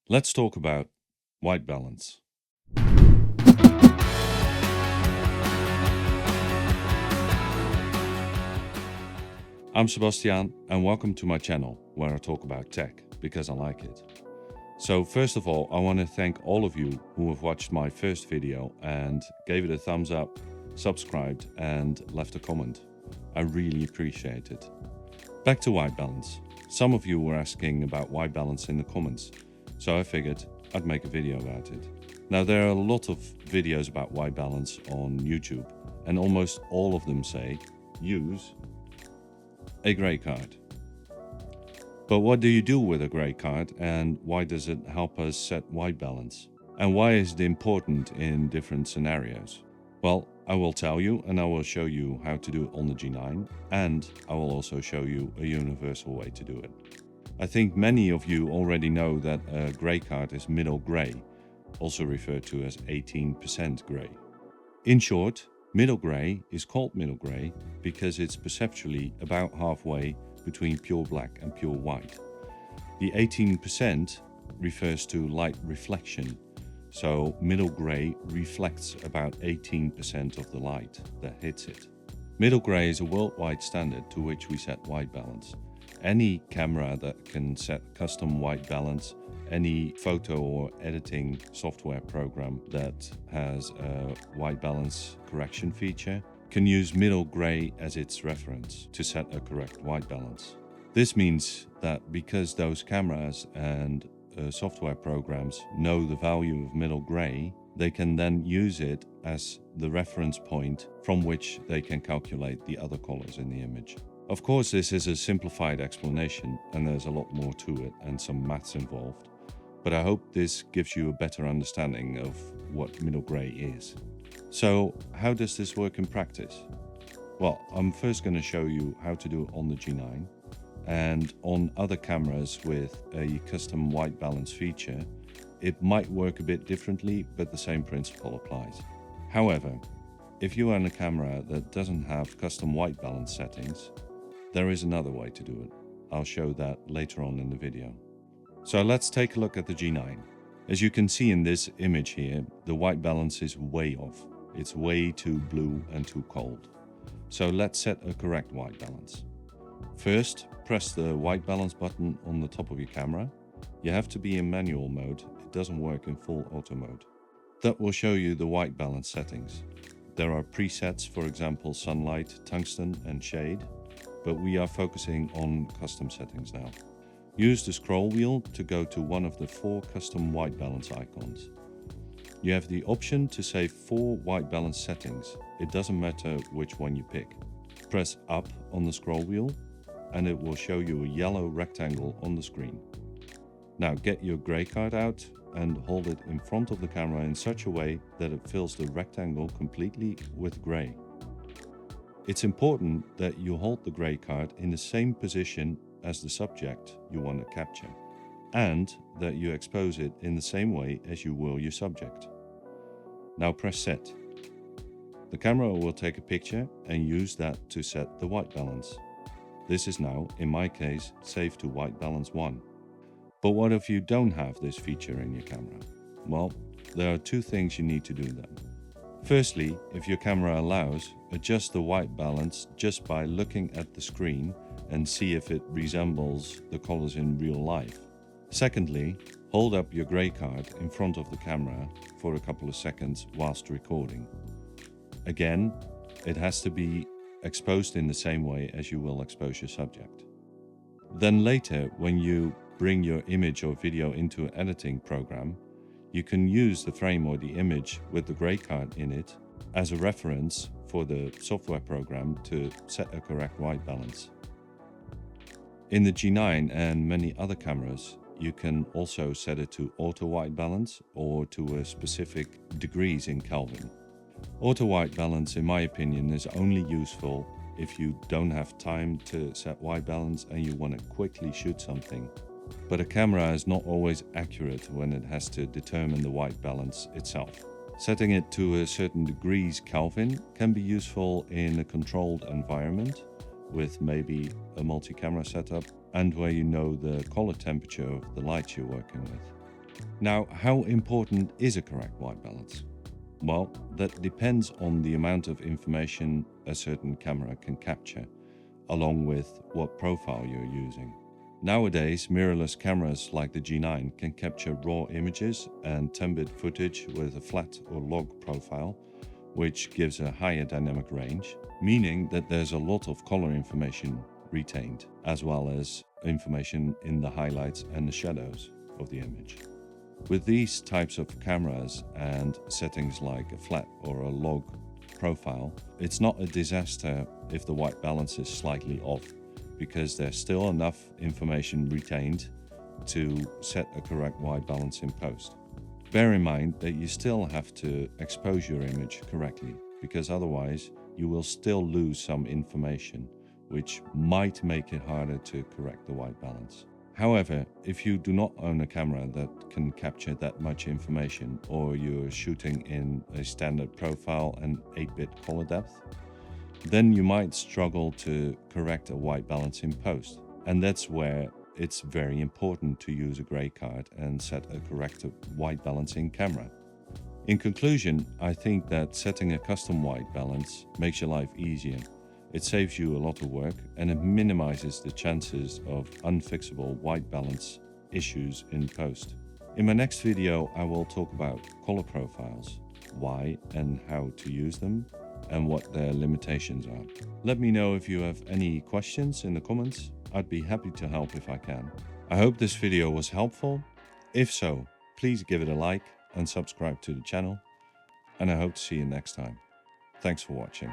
Let's talk about white balance. I'm Sebastian and welcome to my channel where I talk about tech because I like it. So first of all, I want to thank all of you who have watched my first video and gave it a thumbs up, subscribed and left a comment. I really appreciate it. Back to white balance. Some of you were asking about white balance in the comments, so I figured I'd make a video about it. Now there are a lot of videos about white balance on YouTube and almost all of them say use a grey card. But what do you do with a grey card and why does it help us set white balance? And why is it important in different scenarios? Well, I will tell you and I will show you how to do it on the G9 and I will also show you a universal way to do it. I think many of you already know that a grey card is middle grey, also referred to as 18% grey. In short, middle grey is called middle grey because it's perceptually about halfway between pure black and pure white. The 18% refers to light reflection, so middle grey reflects about 18% of the light that hits it. Middle grey is a worldwide standard to which we set white balance. Any camera that can set custom white balance, any photo or editing software program that has a white balance correction feature can use middle grey as its reference to set a correct white balance. This means that because those cameras and software programs know the value of middle grey, they can then use it as the reference point from which they can calculate the other colors in the image. Of course, this is a simplified explanation and there's a lot more to it and some maths involved, but I hope this gives you a better understanding of what middle grey is. So how does this work in practice? Well, I'm first going to show you how to do it on the G9 and on other cameras with a custom white balance feature. It might work a bit differently, but the same principle applies. However, if you are on a camera that doesn't have custom white balance settings, there is another way to do it. I'll show that later on in the video. So let's take a look at the G9. As you can see in this image here, the white balance is way off. It's way too blue and too cold. So let's set a correct white balance. First, press the white balance button on the top of your camera. You have to be in manual mode. It doesn't work in full auto mode. That will show you the white balance settings. There are presets, for example, sunlight, tungsten and shade, but we are focusing on custom settings now. Use the scroll wheel to go to one of the 4 custom white balance icons. You have the option to save 4 white balance settings. It doesn't matter which one you pick. Press up on the scroll wheel and it will show you a yellow rectangle on the screen. Now get your grey card out and hold it in front of the camera in such a way that it fills the rectangle completely with grey. It's important that you hold the grey card in the same position as the subject you want to capture, and that you expose it in the same way as you will your subject. Now press set. The camera will take a picture and use that to set the white balance. This is now, in my case, saved to white balance 1. But what if you don't have this feature in your camera? Well, there are 2 things you need to do then. Firstly, if your camera allows, adjust the white balance just by looking at the screen and see if it resembles the colors in real life. Secondly, hold up your grey card in front of the camera for a couple of seconds whilst recording. Again, it has to be exposed in the same way as you will expose your subject. Then later, when you bring your image or video into an editing program, you can use the frame or the image with the grey card in it as a reference for the software program to set a correct white balance. In the G9 and many other cameras, you can also set it to auto white balance or to a specific degrees in Kelvin. Auto white balance, in my opinion, is only useful if you don't have time to set white balance and you want to quickly shoot something. But a camera is not always accurate when it has to determine the white balance itself. Setting it to a certain degrees Kelvin can be useful in a controlled environment with maybe a multi-camera setup and where you know the color temperature of the light you're working with. Now, how important is a correct white balance? Well, that depends on the amount of information a certain camera can capture, along with what profile you're using. Nowadays, mirrorless cameras like the G9 can capture raw images and 10-bit footage with a flat or log profile, which gives a higher dynamic range, meaning that there's a lot of color information retained, as well as information in the highlights and the shadows of the image. With these types of cameras and settings like a flat or a log profile, it's not a disaster if the white balance is slightly off, because there's still enough information retained to set a correct white balance in post. Bear in mind that you still have to expose your image correctly, because otherwise you will still lose some information, which might make it harder to correct the white balance. However, if you do not own a camera that can capture that much information, or you're shooting in a standard profile and 8-bit color depth, then you might struggle to correct a white balance in post. And that's where it's very important to use a gray card and set a correct white balance in camera. In conclusion, I think that setting a custom white balance makes your life easier. It saves you a lot of work and it minimizes the chances of unfixable white balance issues in post. In my next video, I will talk about color profiles, why and how to use them, and what their limitations are. Let me know if you have any questions in the comments. I'd be happy to help if I can. I hope this video was helpful. If so, please give it a like and subscribe to the channel. And I hope to see you next time. Thanks for watching.